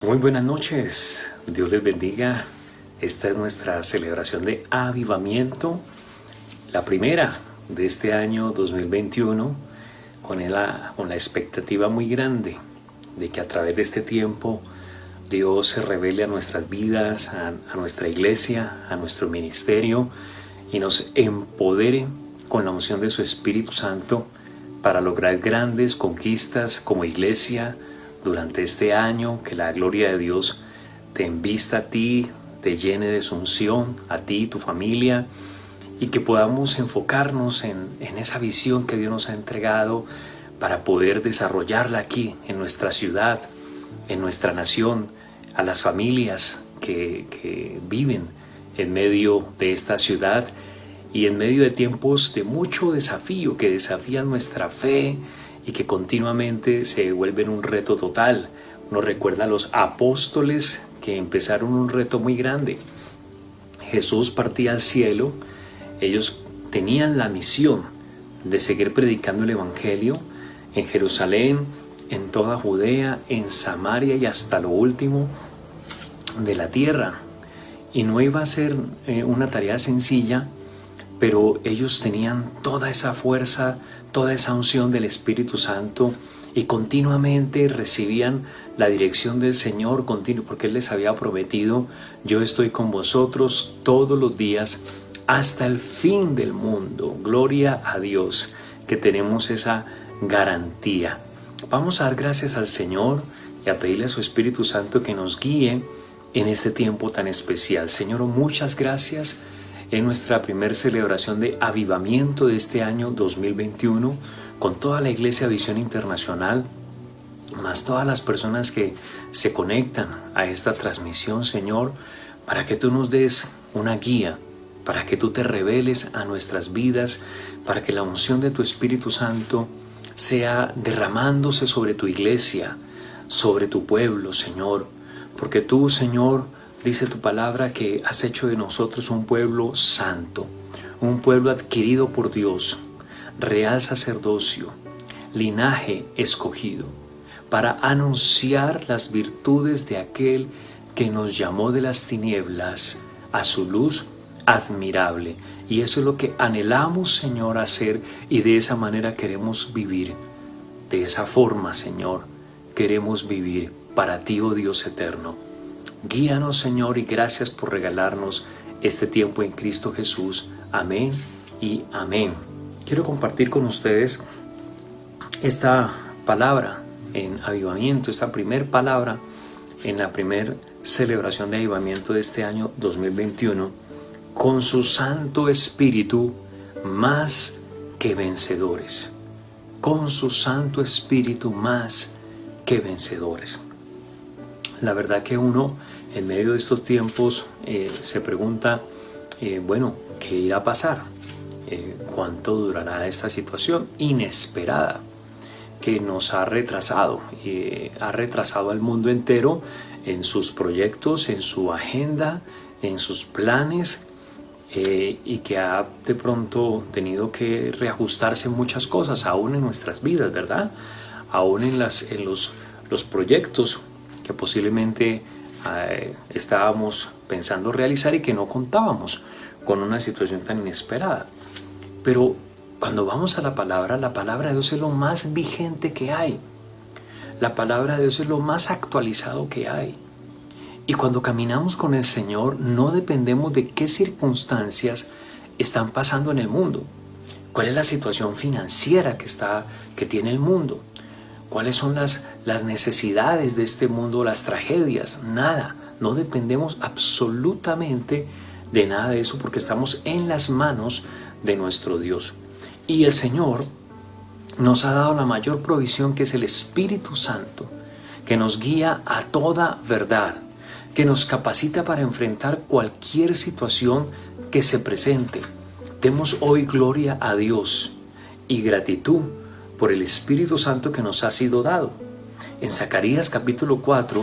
Muy buenas noches, Dios les bendiga. Esta es nuestra celebración de avivamiento, la primera de este año 2021, con la expectativa muy grande de que a través de este tiempo Dios se revele a nuestras vidas, a nuestra iglesia, a nuestro ministerio y nos empodere con la unción de su Espíritu Santo para lograr grandes conquistas como iglesia durante este año. Que la gloria de Dios te envista a ti, te llene de su unción, a ti y tu familia, y que podamos enfocarnos en esa visión que Dios nos ha entregado para poder desarrollarla aquí en nuestra ciudad, en nuestra nación, a las familias que viven en medio de esta ciudad y en medio de tiempos de mucho desafío que desafían nuestra fe y que continuamente se vuelven un reto total. Uno recuerda a los apóstoles que empezaron un reto muy grande. Jesús partía al cielo, ellos tenían la misión de seguir predicando el Evangelio en Jerusalén, en toda Judea, en Samaria y hasta lo último de la tierra. Y no iba a ser una tarea sencilla, pero ellos tenían toda esa fuerza, toda esa unción del Espíritu Santo y continuamente recibían la dirección del Señor continuo, porque Él les había prometido: yo estoy con vosotros todos los días hasta el fin del mundo. Gloria a Dios que tenemos esa garantía. Vamos a dar gracias al Señor y a pedirle a su Espíritu Santo que nos guíe en este tiempo tan especial. Señor, muchas gracias en nuestra primera celebración de avivamiento de este año 2021 con toda la Iglesia Visión Internacional, más todas las personas que se conectan a esta transmisión, Señor, para que tú nos des una guía, para que tú te reveles a nuestras vidas, para que la unción de tu Espíritu Santo sea derramándose sobre tu iglesia, sobre tu pueblo, Señor, porque tú, Señor, dice tu palabra que has hecho de nosotros un pueblo santo, un pueblo adquirido por Dios, real sacerdocio, linaje escogido, para anunciar las virtudes de aquel que nos llamó de las tinieblas a su luz admirable. Y eso es lo que anhelamos, Señor, hacer, y de esa manera queremos vivir. De esa forma, Señor, queremos vivir para ti, oh Dios eterno. Guíanos, Señor, y gracias por regalarnos este tiempo en Cristo Jesús. Amén y amén. Quiero compartir con ustedes esta palabra en avivamiento, esta primer palabra en la primer celebración de avivamiento de este año 2021. Con su Santo Espíritu más que vencedores. Con su Santo Espíritu más que vencedores. La verdad que uno en medio de estos tiempos se pregunta, bueno, ¿qué irá a pasar? ¿Cuánto durará esta situación inesperada que nos ha retrasado? Ha retrasado al mundo entero en sus proyectos, en su agenda, en sus planes, y que ha de pronto tenido que reajustarse muchas cosas, aún en nuestras vidas, ¿verdad? Aún en los proyectos que posiblemente estábamos pensando realizar y que no contábamos con una situación tan inesperada. Pero cuando vamos a la palabra de Dios es lo más vigente que hay. La palabra de Dios es lo más actualizado que hay. Y cuando caminamos con el Señor no dependemos de qué circunstancias están pasando en el mundo. ¿Cuál es la situación financiera que tiene el mundo? ¿Cuáles son las necesidades de este mundo, las tragedias? Nada, no dependemos absolutamente de nada de eso porque estamos en las manos de nuestro Dios. Y el Señor nos ha dado la mayor provisión, que es el Espíritu Santo, que nos guía a toda verdad, que nos capacita para enfrentar cualquier situación que se presente. Demos hoy gloria a Dios y gratitud por el Espíritu Santo que nos ha sido dado. En Zacarías capítulo 4,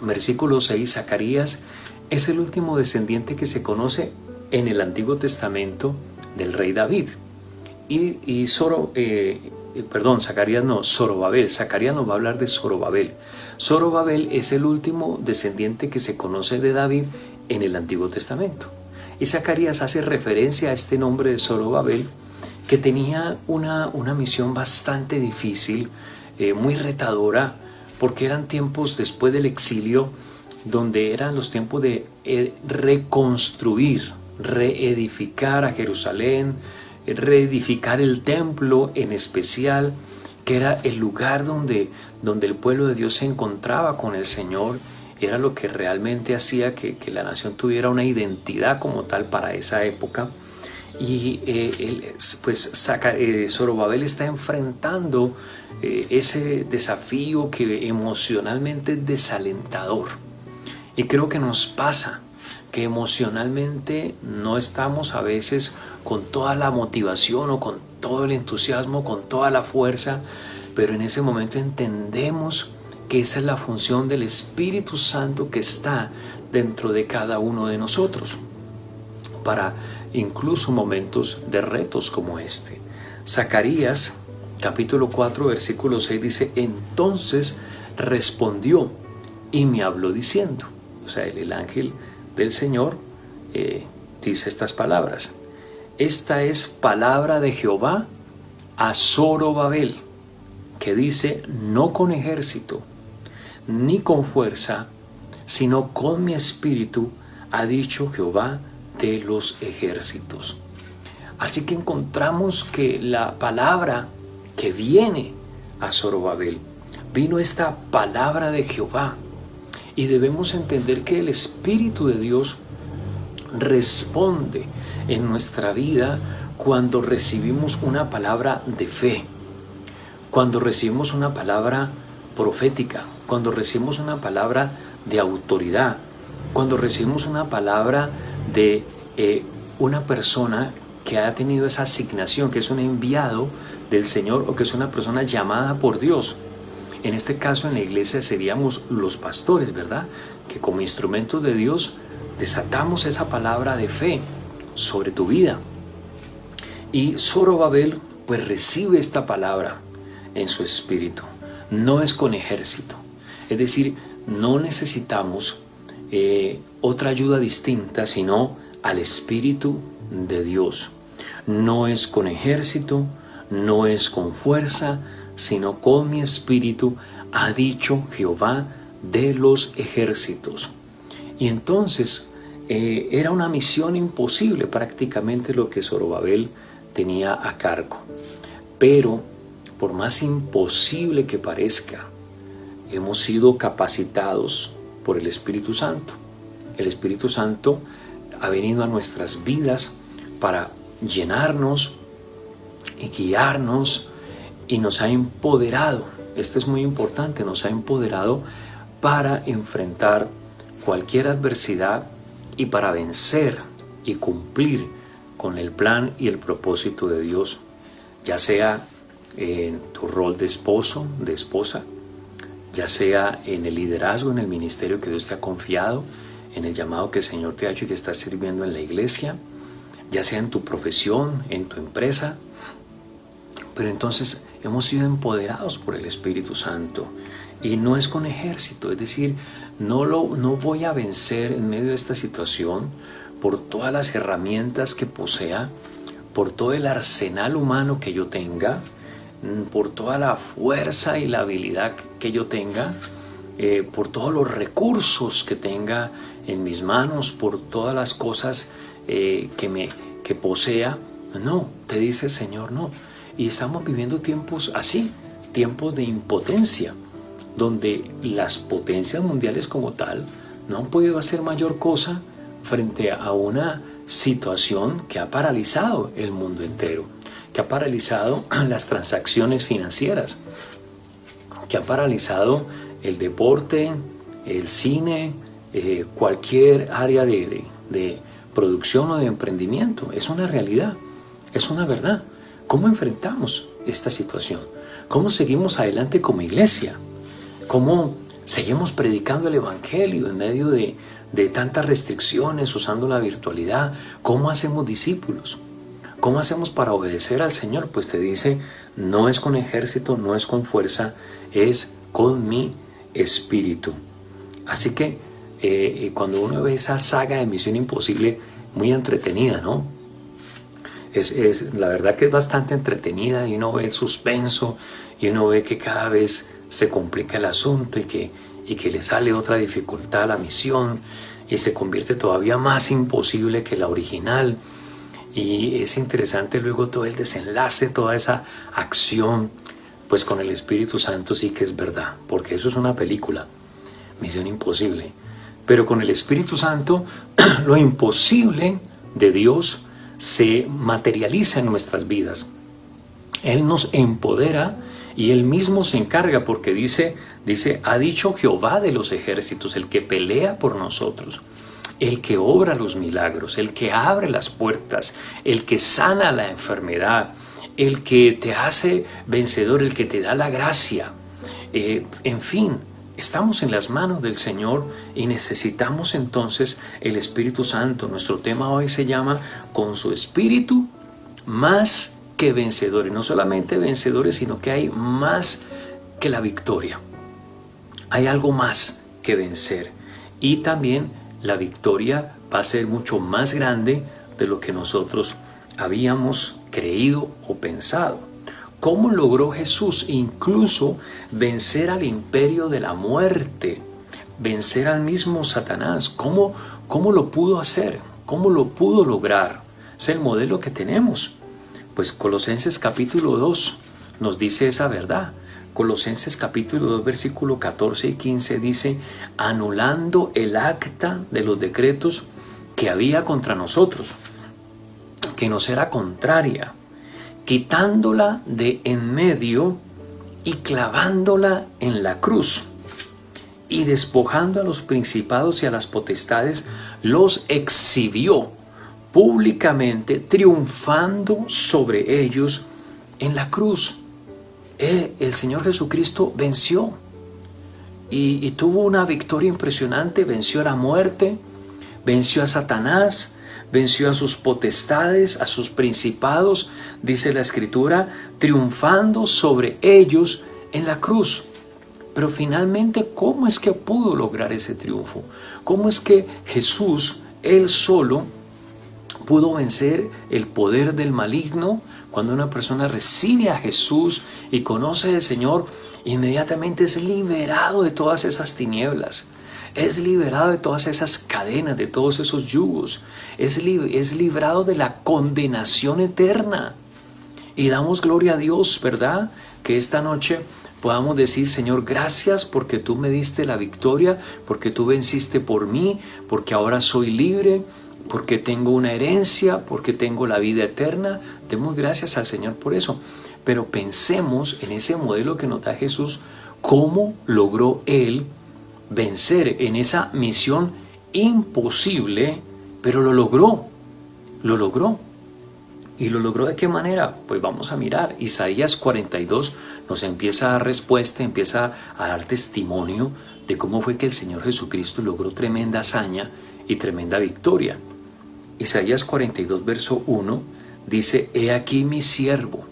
versículo 6, Zacarías es el último descendiente que se conoce en el Antiguo Testamento del rey David. Zacarías no, Zorobabel. Zacarías nos va a hablar de Zorobabel. Zorobabel es el último descendiente que se conoce de David en el Antiguo Testamento. Y Zacarías hace referencia a este nombre de Zorobabel, que tenía una misión bastante difícil, muy retadora, porque eran tiempos después del exilio, donde eran los tiempos de reconstruir, reedificar a Jerusalén, reedificar el templo en especial, que era el lugar donde el pueblo de Dios se encontraba con el Señor. Era lo que realmente hacía que la nación tuviera una identidad como tal para esa época. Y Zorobabel está enfrentando ese desafío que emocionalmente es desalentador. Y creo que nos pasa que emocionalmente no estamos a veces con toda la motivación o con todo el entusiasmo, con toda la fuerza, pero en ese momento entendemos que esa es la función del Espíritu Santo que está dentro de cada uno de nosotros para incluso momentos de retos como este. Zacarías capítulo 4 versículo 6 dice: entonces respondió y me habló diciendo, o sea, el ángel del Señor dice estas palabras: esta es palabra de Jehová a Zorobabel, que dice: no con ejército ni con fuerza, sino con mi espíritu, ha dicho Jehová de los ejércitos. Así que encontramos que la palabra que viene a Zorobabel, vino esta palabra de Jehová, y debemos entender que el Espíritu de Dios responde en nuestra vida cuando recibimos una palabra de fe, cuando recibimos una palabra profética, cuando recibimos una palabra de autoridad, cuando recibimos una palabra de una persona que ha tenido esa asignación, que es un enviado del Señor o que es una persona llamada por Dios. En este caso, en la iglesia seríamos los pastores, ¿verdad? Que como instrumentos de Dios desatamos esa palabra de fe sobre tu vida. Y Zorobabel pues recibe esta palabra en su espíritu. No es con ejército. Es decir, no necesitamos otra ayuda distinta sino al Espíritu de Dios. No es con ejército, no es con fuerza, sino con mi espíritu, ha dicho Jehová de los ejércitos. Y entonces era una misión imposible prácticamente lo que Zorobabel tenía a cargo. Pero por más imposible que parezca, hemos sido capacitados por el Espíritu Santo. El Espíritu Santo ha venido a nuestras vidas para llenarnos y guiarnos, y nos ha empoderado. Esto es muy importante, nos ha empoderado para enfrentar cualquier adversidad y para vencer y cumplir con el plan y el propósito de Dios, ya sea en tu rol de esposo, de esposa, ya sea en el liderazgo, en el ministerio que Dios te ha confiado, en el llamado que el Señor te ha hecho y que estás sirviendo en la iglesia, ya sea en tu profesión, en tu empresa. Pero entonces hemos sido empoderados por el Espíritu Santo, y no es con ejército, es decir, no voy a vencer en medio de esta situación por todas las herramientas que posea, por todo el arsenal humano que yo tenga, por toda la fuerza y la habilidad que yo tenga, por todos los recursos que tenga en mis manos, por todas las cosas que posea. No, te dice el Señor, no. Y estamos viviendo tiempos así, tiempos de impotencia, donde las potencias mundiales como tal no han podido hacer mayor cosa frente a una situación que ha paralizado el mundo entero, que ha paralizado las transacciones financieras, que ha paralizado el deporte, el cine, cualquier área de producción o de emprendimiento. Es una realidad, es una verdad. ¿Cómo enfrentamos esta situación? ¿Cómo seguimos adelante como iglesia? ¿Cómo seguimos predicando el Evangelio en medio de tantas restricciones, usando la virtualidad? ¿Cómo hacemos discípulos? ¿Cómo hacemos para obedecer al Señor? Pues te dice, no es con ejército, no es con fuerza, es con mi espíritu. Así que cuando uno ve esa saga de Misión Imposible, muy entretenida, ¿no? La verdad que es bastante entretenida, y uno ve el suspenso y uno ve que cada vez se complica el asunto y que le sale otra dificultad a la misión y se convierte todavía más imposible que la original. Y es interesante luego todo el desenlace, toda esa acción. Pues con el Espíritu Santo sí que es verdad, porque eso es una película, Misión Imposible. Pero con el Espíritu Santo lo imposible de Dios se materializa en nuestras vidas. Él nos empodera y Él mismo se encarga, porque dice, ha dicho Jehová de los ejércitos, el que pelea por nosotros, el que obra los milagros, el que abre las puertas, el que sana la enfermedad, el que te hace vencedor, el que te da la gracia. En fin, estamos en las manos del Señor y necesitamos entonces el Espíritu Santo. Nuestro tema hoy se llama con su Espíritu más que vencedores. No solamente vencedores, sino que hay más que la victoria. Hay algo más que vencer. Y también la victoria va a ser mucho más grande de lo que nosotros habíamos creído o pensado. ¿Cómo logró Jesús incluso vencer al imperio de la muerte? Vencer al mismo Satanás. ¿Cómo lo pudo hacer? ¿Cómo lo pudo lograr? Es el modelo que tenemos. Pues Colosenses capítulo 2 nos dice esa verdad. Colosenses capítulo 2 versículo 14 y 15 dice: anulando el acta de los decretos que había contra nosotros, que nos era contraria, quitándola de en medio y clavándola en la cruz, y despojando a los principados y a las potestades, los exhibió públicamente, triunfando sobre ellos en la cruz. El Señor Jesucristo venció y tuvo una victoria impresionante. Venció a la muerte, venció a Satanás, venció a sus potestades, a sus principados, dice la Escritura, triunfando sobre ellos en la cruz. Pero finalmente, ¿cómo es que pudo lograr ese triunfo? ¿Cómo es que Jesús, Él solo, pudo vencer el poder del maligno? Cuando una persona recibe a Jesús y conoce al Señor, inmediatamente es liberado de todas esas tinieblas. Es liberado de todas esas cadenas, de todos esos yugos. Es librado de la condenación eterna. Y damos gloria a Dios, ¿verdad? Que esta noche podamos decir: Señor, gracias porque tú me diste la victoria, porque tú venciste por mí, porque ahora soy libre, porque tengo una herencia, porque tengo la vida eterna. Demos gracias al Señor por eso. Pero pensemos en ese modelo que nos da Jesús, cómo logró Él vencer en esa misión imposible, pero lo logró. ¿Y lo logró de qué manera? Pues vamos a mirar. Isaías 42 nos empieza a dar respuesta, empieza a dar testimonio de cómo fue que el Señor Jesucristo logró tremenda hazaña y tremenda victoria. Isaías 42 verso 1 dice: he aquí mi siervo,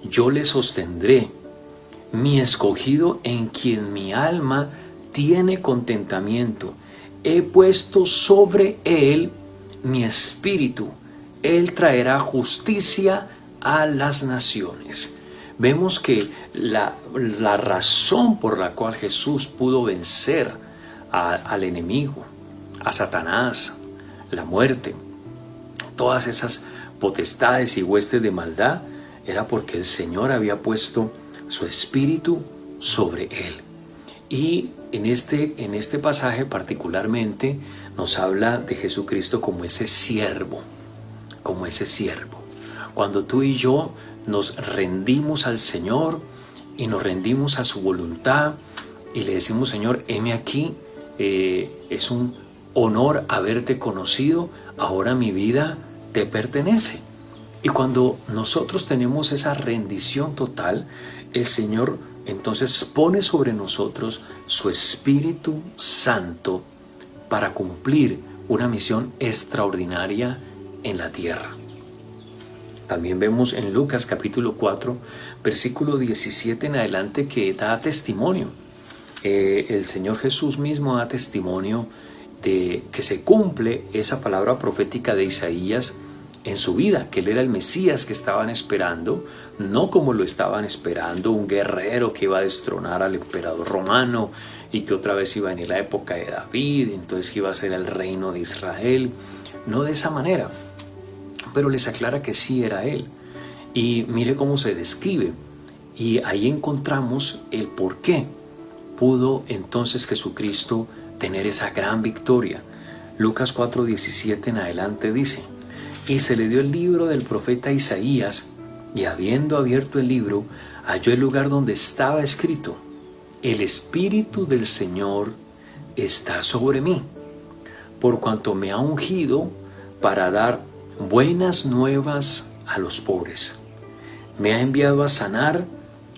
yo le sostendré, mi escogido en quien mi alma tiene contentamiento. He puesto sobre él mi espíritu. Él traerá justicia a las naciones. Vemos que la razón por la cual Jesús pudo vencer al enemigo, a Satanás, la muerte, todas esas potestades y huestes de maldad, era porque el Señor había puesto su espíritu sobre él. Y en este pasaje particularmente nos habla de Jesucristo como ese siervo. Cuando tú y yo nos rendimos al Señor y nos rendimos a su voluntad y le decimos: Señor, heme aquí, es un honor haberte conocido, ahora mi vida te pertenece. Y cuando nosotros tenemos esa rendición total, el Señor entonces pone sobre nosotros su Espíritu Santo para cumplir una misión extraordinaria en la tierra. También vemos en Lucas capítulo 4, versículo 17 en adelante, que da testimonio. el Señor Jesús mismo da testimonio de que se cumple esa palabra profética de Isaías en su vida, que Él era el Mesías que estaban esperando, no como lo estaban esperando, un guerrero que iba a destronar al emperador romano y que otra vez iba a venir la época de David, entonces iba a ser el reino de Israel, no de esa manera, pero les aclara que sí era Él. Y mire cómo se describe, y ahí encontramos el por qué pudo entonces Jesucristo tener esa gran victoria. Lucas 4:17 en adelante dice: y se le dio el libro del profeta Isaías, y habiendo abierto el libro, halló el lugar donde estaba escrito: el Espíritu del Señor está sobre mí, por cuanto me ha ungido para dar buenas nuevas a los pobres. Me ha enviado a sanar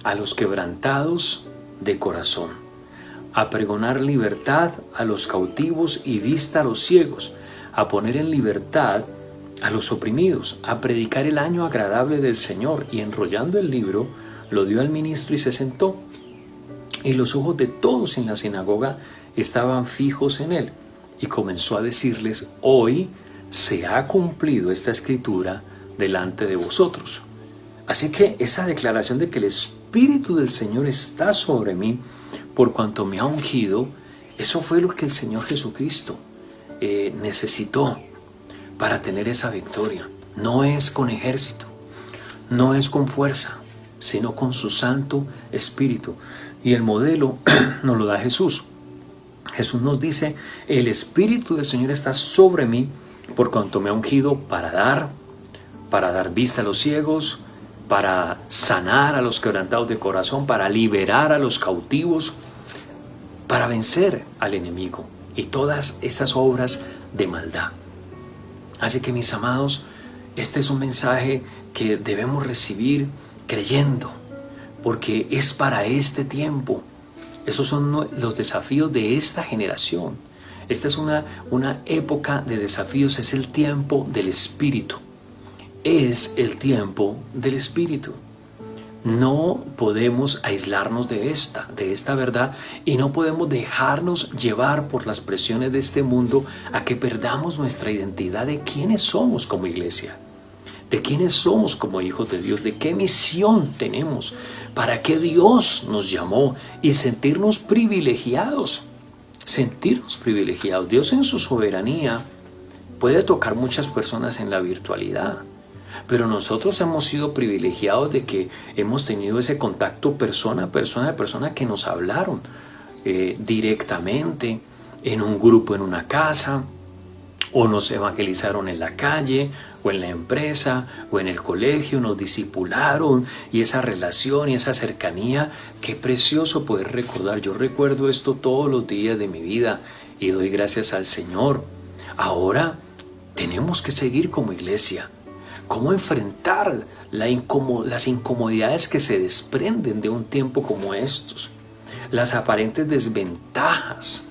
a los quebrantados de corazón, a pregonar libertad a los cautivos y vista a los ciegos, a poner en libertad a los oprimidos, a predicar el año agradable del Señor. Y enrollando el libro, lo dio al ministro y se sentó. Y los ojos de todos en la sinagoga estaban fijos en él. Y comenzó a decirles: hoy se ha cumplido esta escritura delante de vosotros. Así que esa declaración de que el Espíritu del Señor está sobre mí, por cuanto me ha ungido, eso fue lo que el Señor Jesucristo necesitó para tener esa victoria. No es con ejército, no es con fuerza, sino con su Santo Espíritu. Y el modelo nos lo da Jesús. Jesús nos dice: el Espíritu del Señor está sobre mí, por cuanto me ha ungido para dar vista a los ciegos, para sanar a los quebrantados de corazón, para liberar a los cautivos, para vencer al enemigo y todas esas obras de maldad. Así que, mis amados, este es un mensaje que debemos recibir creyendo, porque es para este tiempo. Esos son los desafíos de esta generación. Esta es una época de desafíos, es el tiempo del Espíritu. Es el tiempo del Espíritu. No podemos aislarnos de esta verdad, y no podemos dejarnos llevar por las presiones de este mundo a que perdamos nuestra identidad de quiénes somos como iglesia, de quiénes somos como hijos de Dios, de qué misión tenemos, para qué Dios nos llamó, y sentirnos privilegiados. Dios en su soberanía puede tocar muchas personas en la virtualidad, pero nosotros hemos sido privilegiados de que hemos tenido ese contacto persona a persona, de personas que nos hablaron directamente en un grupo, en una casa, o nos evangelizaron en la calle, o en la empresa, o en el colegio, nos discipularon, y esa relación y esa cercanía, qué precioso poder recordar. Yo recuerdo esto todos los días de mi vida y doy gracias al Señor. Ahora tenemos que seguir como iglesia. ¿Cómo enfrentar las incomodidades que se desprenden de un tiempo como estos? Las aparentes desventajas.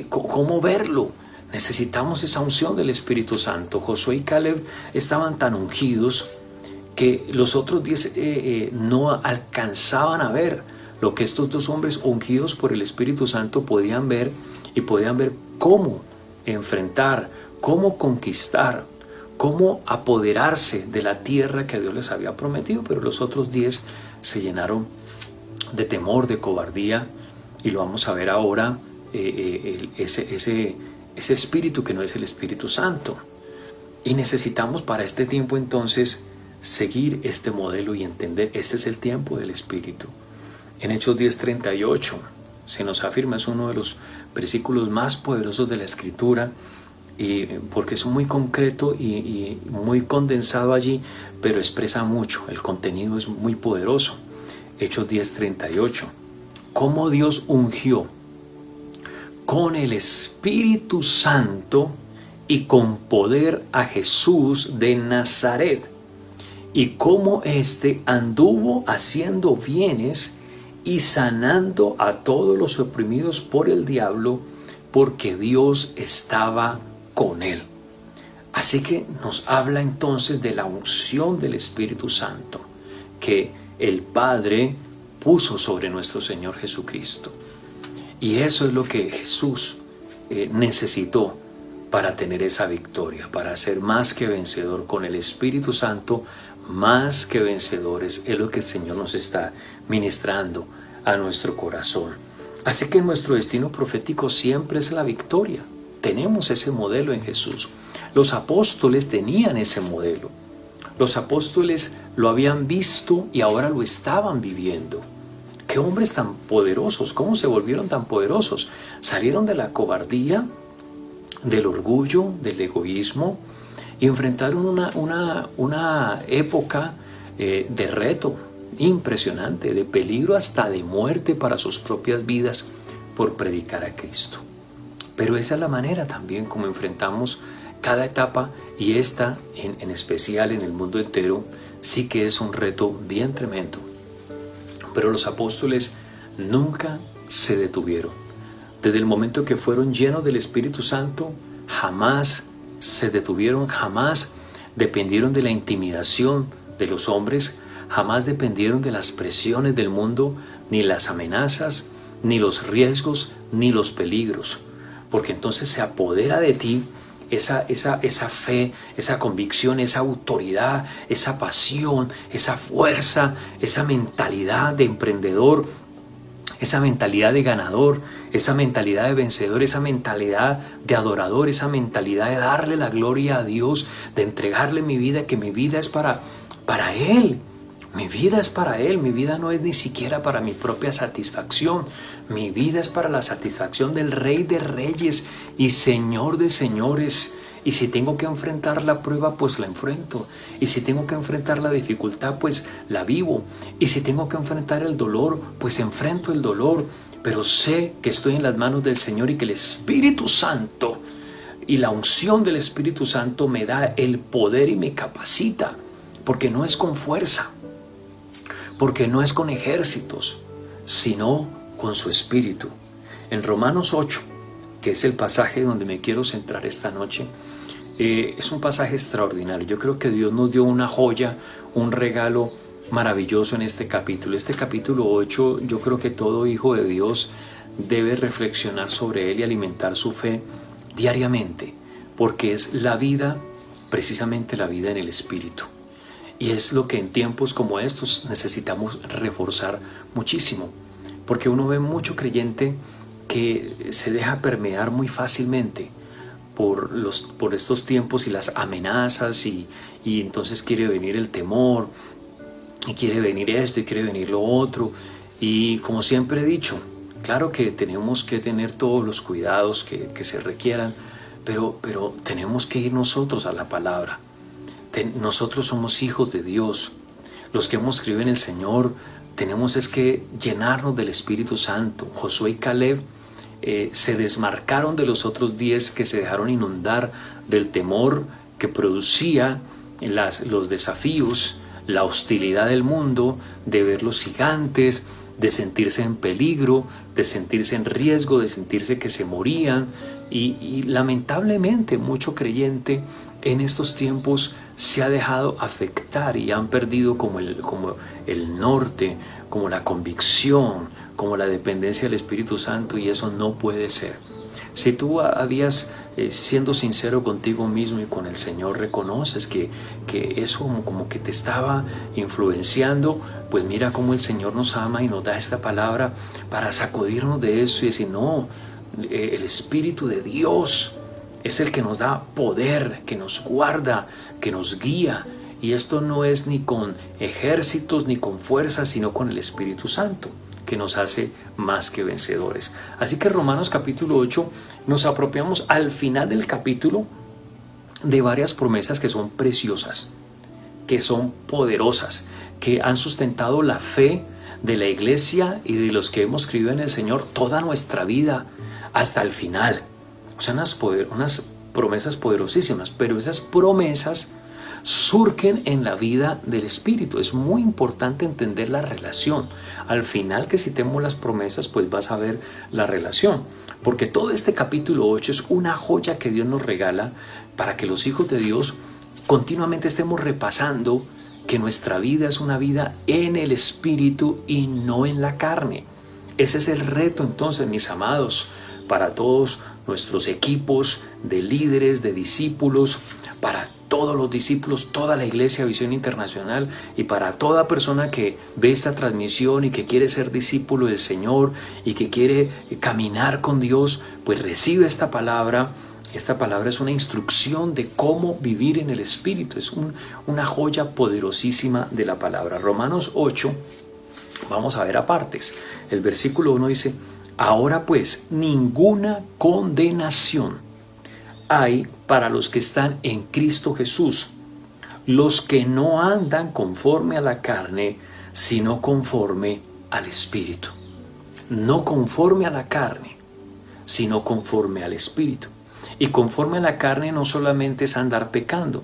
¿Cómo verlo? Necesitamos esa unción del Espíritu Santo. Josué y Caleb estaban tan ungidos que los otros 10 no alcanzaban a ver lo que estos dos hombres ungidos por el Espíritu Santo podían ver, y podían ver cómo enfrentar, cómo conquistar, cómo apoderarse de la tierra que Dios les había prometido. Pero los otros 10 se llenaron de temor, de cobardía, y lo vamos a ver ahora, ese espíritu que no es el Espíritu Santo. Y necesitamos para este tiempo entonces seguir este modelo y entender, este es el tiempo del Espíritu. En Hechos 10:38 se nos afirma, es uno de los versículos más poderosos de la Escritura, porque es muy concreto y muy condensado allí, pero expresa mucho, el contenido es muy poderoso. Hechos 10:38, cómo Dios ungió con el Espíritu Santo y con poder a Jesús de Nazaret, y cómo éste anduvo haciendo bienes y sanando a todos los oprimidos por el diablo, porque Dios estaba con él. Así que nos habla entonces de la unción del Espíritu Santo que el Padre puso sobre nuestro Señor Jesucristo. Y eso es lo que Jesús necesitó para tener esa victoria, para ser más que vencedor con el Espíritu Santo, más que vencedores. Es lo que el Señor nos está ministrando a nuestro corazón. Así que nuestro destino profético siempre es la victoria. Tenemos ese modelo en Jesús. Los apóstoles tenían ese modelo. Los apóstoles lo habían visto y ahora lo estaban viviendo. ¡Qué hombres tan poderosos! ¿Cómo se volvieron tan poderosos? Salieron de la cobardía, del orgullo, del egoísmo y enfrentaron una época de reto impresionante, de peligro hasta de muerte para sus propias vidas por predicar a Cristo. Pero esa es la manera también como enfrentamos cada etapa, y esta en especial en el mundo entero sí que es un reto bien tremendo. Pero los apóstoles nunca se detuvieron. Desde el momento que fueron llenos del Espíritu Santo, jamás se detuvieron, jamás dependieron de la intimidación de los hombres, jamás dependieron de las presiones del mundo, ni las amenazas, ni los riesgos, ni los peligros. Porque entonces se apodera de ti esa fe, esa convicción, esa autoridad, esa pasión, esa fuerza, esa mentalidad de emprendedor, esa mentalidad de ganador, esa mentalidad de vencedor, esa mentalidad de adorador, esa mentalidad de darle la gloria a Dios, de entregarle mi vida, que mi vida es para Él. Mi vida es para Él, mi vida no es ni siquiera para mi propia satisfacción. Mi vida es para la satisfacción del Rey de Reyes y Señor de Señores. Y si tengo que enfrentar la prueba, pues la enfrento. Y si tengo que enfrentar la dificultad, pues la vivo. Y si tengo que enfrentar el dolor, pues enfrento el dolor. Pero sé que estoy en las manos del Señor y que el Espíritu Santo y la unción del Espíritu Santo me da el poder y me capacita. Porque no es con fuerza, porque no es con ejércitos, sino con su Espíritu. En Romanos 8, que es el pasaje donde me quiero centrar esta noche, es un pasaje extraordinario. Yo creo que Dios nos dio una joya, un regalo maravilloso en este capítulo. Este capítulo 8, yo creo que todo hijo de Dios debe reflexionar sobre él y alimentar su fe diariamente, porque es la vida, precisamente la vida en el Espíritu. Y es lo que en tiempos como estos necesitamos reforzar muchísimo, porque uno ve mucho creyente que se deja permear muy fácilmente por estos tiempos y las amenazas, y entonces quiere venir el temor, y quiere venir esto, y quiere venir lo otro. Y como siempre he dicho, claro que tenemos que tener todos los cuidados que se requieran, pero tenemos que ir nosotros a la palabra. Nosotros somos hijos de Dios. Los que hemos creído en el Señor tenemos es que llenarnos del Espíritu Santo. Josué y Caleb se desmarcaron de los otros 10 que se dejaron inundar del temor que producía los desafíos, la hostilidad del mundo, de ver los gigantes, de sentirse en peligro, de sentirse en riesgo, de sentirse que se morían. Y lamentablemente mucho creyente en estos tiempos se ha dejado afectar y han perdido como el norte, como la convicción, como la dependencia del Espíritu Santo, y eso no puede ser. Si tú habías, siendo sincero contigo mismo y con el Señor, reconoces que eso como que te estaba influenciando, pues mira cómo el Señor nos ama y nos da esta palabra para sacudirnos de eso y decir, no, el Espíritu de Dios es el que nos da poder, que nos guarda, que nos guía. Y esto no es ni con ejércitos ni con fuerzas, sino con el Espíritu Santo, que nos hace más que vencedores. Así que Romanos capítulo 8 nos apropiamos al final del capítulo de varias promesas que son preciosas, que son poderosas, que han sustentado la fe de la iglesia y de los que hemos creído en el Señor toda nuestra vida hasta el final. O sea, unas promesas poderosísimas, pero esas promesas surgen en la vida del Espíritu. Es muy importante entender la relación. Al final que citemos las promesas, pues vas a ver la relación, porque todo este capítulo 8 es una joya que Dios nos regala para que los hijos de Dios continuamente estemos repasando que nuestra vida es una vida en el Espíritu y no en la carne. Ese es el reto entonces, mis amados, para todos nuestros equipos de líderes, de discípulos, para todos los discípulos, toda la Iglesia Visión Internacional y para toda persona que ve esta transmisión y que quiere ser discípulo del Señor y que quiere caminar con Dios, pues recibe esta palabra. Esta palabra es una instrucción de cómo vivir en el Espíritu. Es una joya poderosísima de la palabra. Romanos 8, vamos a ver a partes. El versículo 1 dice: ahora pues, ninguna condenación hay para los que están en Cristo Jesús, los que no andan conforme a la carne, sino conforme al Espíritu. No conforme a la carne, sino conforme al Espíritu. Y conforme a la carne no solamente es andar pecando.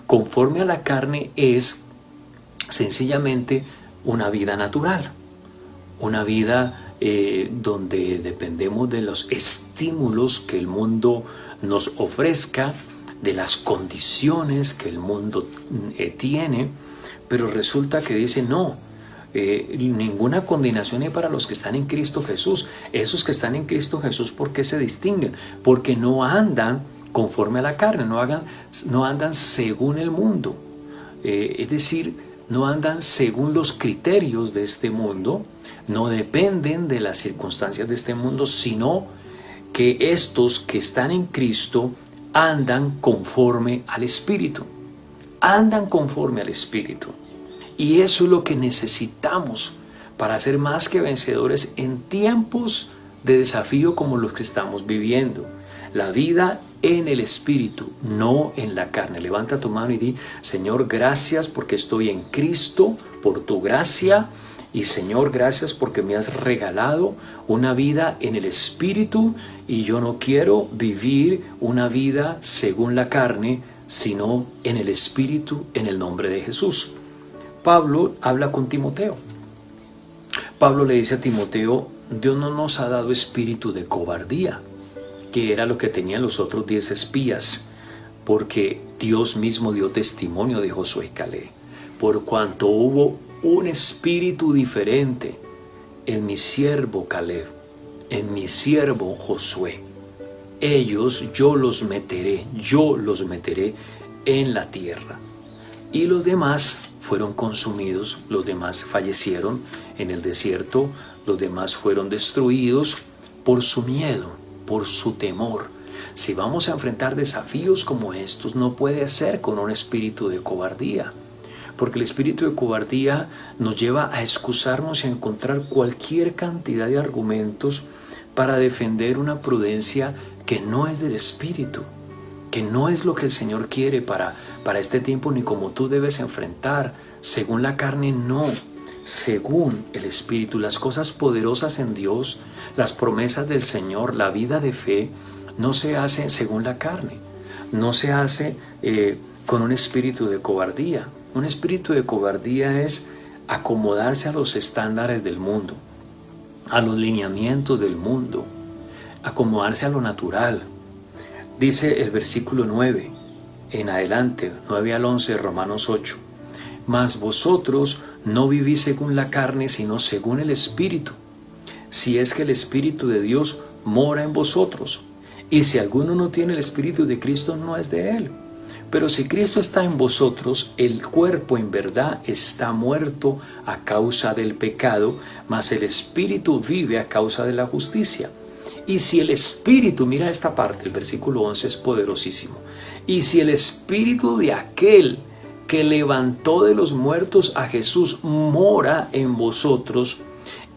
Conforme a la carne es sencillamente una vida natural, una vida donde dependemos de los estímulos que el mundo nos ofrezca, de las condiciones que el mundo tiene, pero resulta que dice no, ninguna condenación hay para los que están en Cristo Jesús. Esos que están en Cristo Jesús, ¿por qué se distinguen? Porque no andan conforme a la carne, no andan según el mundo, es decir, no andan según los criterios de este mundo, no dependen de las circunstancias de este mundo, sino que estos que están en Cristo andan conforme al Espíritu, andan conforme al Espíritu. Y eso es lo que necesitamos para ser más que vencedores en tiempos de desafío como los que estamos viviendo. La vida en el Espíritu, no en la carne. Levanta tu mano y di: Señor, gracias porque estoy en Cristo, por tu gracia. Y Señor, gracias porque me has regalado una vida en el Espíritu y yo no quiero vivir una vida según la carne, sino en el Espíritu, en el nombre de Jesús. Pablo habla con Timoteo. Pablo le dice a Timoteo: Dios no nos ha dado espíritu de cobardía, que era lo que tenían los otros 10 espías, porque Dios mismo dio testimonio de Josué y Caleb. Por cuanto hubo un espíritu diferente en mi siervo Caleb, en mi siervo Josué, ellos yo los meteré en la tierra. Y los demás fueron consumidos, los demás fallecieron en el desierto, los demás fueron destruidos por su miedo, por su temor. Si vamos a enfrentar desafíos como estos, no puede ser con un espíritu de cobardía, porque el espíritu de cobardía nos lleva a excusarnos y a encontrar cualquier cantidad de argumentos para defender una prudencia que no es del espíritu, que no es lo que el Señor quiere para este tiempo, ni como tú debes enfrentar según la carne, no, según el Espíritu. Las cosas poderosas en Dios, las promesas del Señor, la vida de fe, no se hace según la carne, no se hace con un espíritu de cobardía. Un espíritu de cobardía es acomodarse a los estándares del mundo, a los lineamientos del mundo, acomodarse a lo natural. Dice el versículo 9 en adelante, 9 al 11 de Romanos 8: mas vosotros no vivís según la carne, sino según el Espíritu, si es que el Espíritu de Dios mora en vosotros. Y si alguno no tiene el Espíritu de Cristo, no es de él. Pero si Cristo está en vosotros, el cuerpo en verdad está muerto a causa del pecado, mas el Espíritu vive a causa de la justicia. Y si el Espíritu, mira esta parte, el versículo 11 es poderosísimo. Y si el Espíritu de aquel que levantó de los muertos a Jesús mora en vosotros,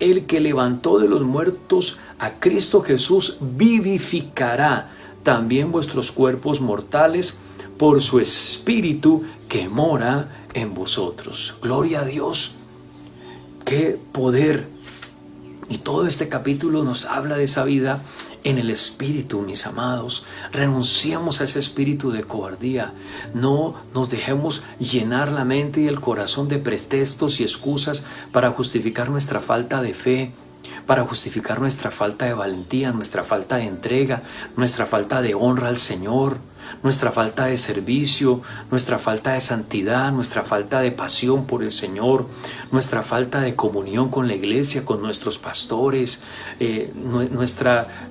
el que levantó de los muertos a Cristo Jesús vivificará también vuestros cuerpos mortales por su Espíritu que mora en vosotros. Gloria a Dios. ¡Qué poder! Y todo este capítulo nos habla de esa vida en el Espíritu, mis amados. Renunciamos a ese espíritu de cobardía. No nos dejemos llenar la mente y el corazón de pretextos y excusas para justificar nuestra falta de fe para justificar nuestra falta de valentía, nuestra falta de entrega, nuestra falta de honra al Señor, nuestra falta de servicio, nuestra falta de santidad, nuestra falta de pasión por el Señor, nuestra falta de comunión con la iglesia, con nuestros pastores,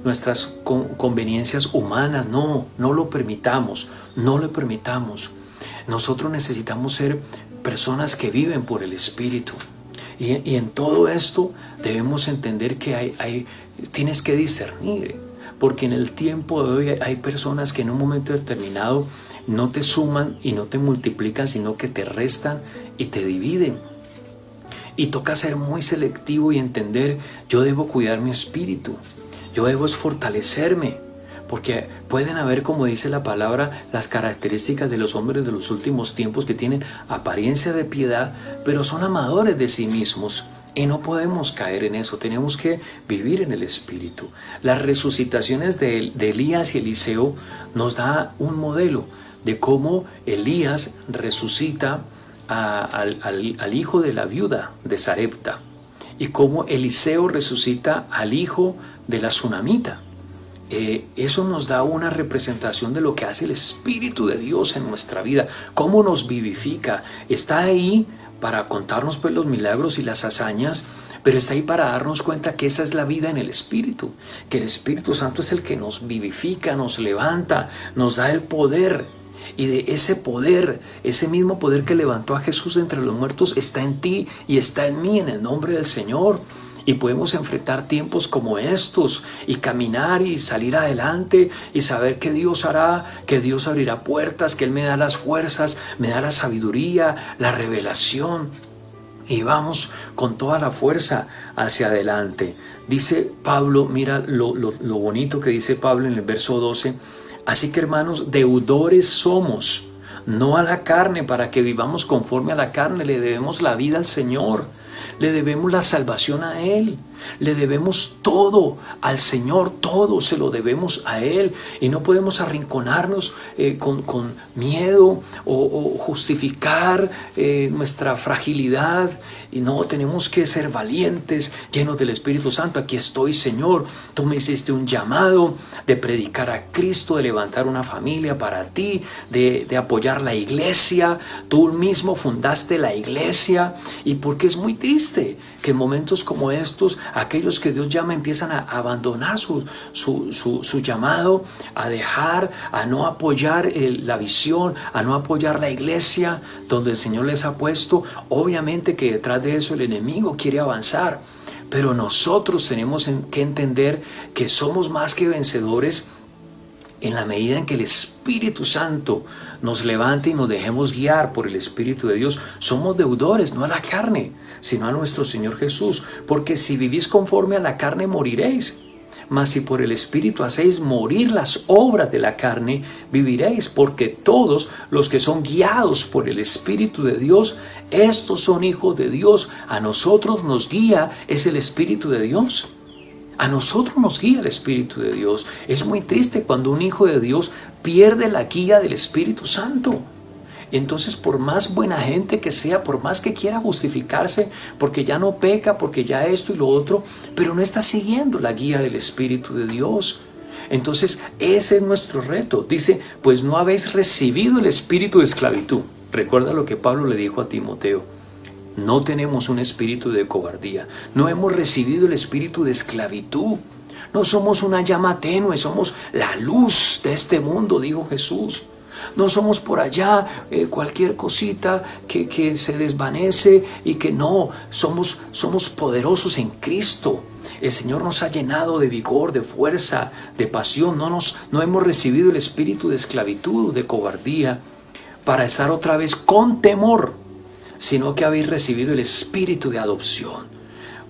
nuestras conveniencias humanas. No lo permitamos, no lo permitamos. Nosotros necesitamos ser personas que viven por el Espíritu. Y en todo esto debemos entender que tienes que discernir, porque en el tiempo de hoy hay personas que en un momento determinado no te suman y no te multiplican, sino que te restan y te dividen. Y toca ser muy selectivo y entender, yo debo cuidar mi espíritu, yo debo fortalecerme, porque pueden haber, como dice la palabra, las características de los hombres de los últimos tiempos que tienen apariencia de piedad, pero son amadores de sí mismos. Y no podemos caer en eso, tenemos que vivir en el Espíritu. Las resucitaciones de Elías y Eliseo nos da un modelo de cómo Elías resucita al hijo de la viuda de Sarepta y cómo Eliseo resucita al hijo de la tsunamita. Eso nos da una representación de lo que hace el Espíritu de Dios en nuestra vida, cómo nos vivifica. Está ahí para contarnos pues los milagros y las hazañas, pero está ahí para darnos cuenta que esa es la vida en el Espíritu, que el Espíritu Santo es el que nos vivifica, nos levanta, nos da el poder. Y de ese poder, ese mismo poder que levantó a Jesús entre los muertos, está en ti y está en mí, en el nombre del Señor. Y podemos enfrentar tiempos como estos y caminar y salir adelante y saber que Dios hará, que Dios abrirá puertas, que Él me da las fuerzas, me da la sabiduría, la revelación. Y vamos con toda la fuerza hacia adelante. Dice Pablo, mira lo bonito que dice Pablo en el verso 12. Así que, hermanos, deudores somos, no a la carne, para que vivamos conforme a la carne. Le debemos la vida al Señor, le debemos la salvación a Él, le debemos todo al Señor, todo se lo debemos a Él. Y no podemos arrinconarnos con miedo o justificar nuestra fragilidad. Y no, tenemos que ser valientes, llenos del Espíritu Santo. Aquí estoy, Señor, tú me hiciste un llamado de predicar a Cristo, de levantar una familia para ti, de apoyar la iglesia. Tú mismo fundaste la iglesia. Y porque es muy triste que en momentos como estos, aquellos que Dios llama empiezan a abandonar su llamado, a dejar, a no apoyar la visión, a no apoyar la iglesia donde el Señor les ha puesto. Obviamente que detrás de eso el enemigo quiere avanzar, pero nosotros tenemos que entender que somos más que vencedores en la medida en que el Espíritu Santo nos levante y nos dejemos guiar por el Espíritu de Dios. Somos deudores, no a la carne, sino a nuestro Señor Jesús. Porque si vivís conforme a la carne, moriréis. Mas si por el Espíritu hacéis morir las obras de la carne, viviréis. Porque todos los que son guiados por el Espíritu de Dios, estos son hijos de Dios. A nosotros nos guía es el Espíritu de Dios. A nosotros nos guía el Espíritu de Dios. Es muy triste cuando un hijo de Dios pierde la guía del Espíritu Santo. Entonces, por más buena gente que sea, por más que quiera justificarse, porque ya no peca, porque ya esto y lo otro, pero no está siguiendo la guía del Espíritu de Dios. Entonces, ese es nuestro reto. Dice, pues no habéis recibido el espíritu de esclavitud. Recuerda lo que Pablo le dijo a Timoteo. No tenemos un espíritu de cobardía. No hemos recibido el espíritu de esclavitud. No somos una llama tenue, somos la luz de este mundo, dijo Jesús. No somos por allá cualquier cosita que se desvanece y que no, somos poderosos en Cristo. El Señor nos ha llenado de vigor, de fuerza, de pasión. No hemos recibido el espíritu de esclavitud, de cobardía, para estar otra vez con temor, sino que habéis recibido el espíritu de adopción,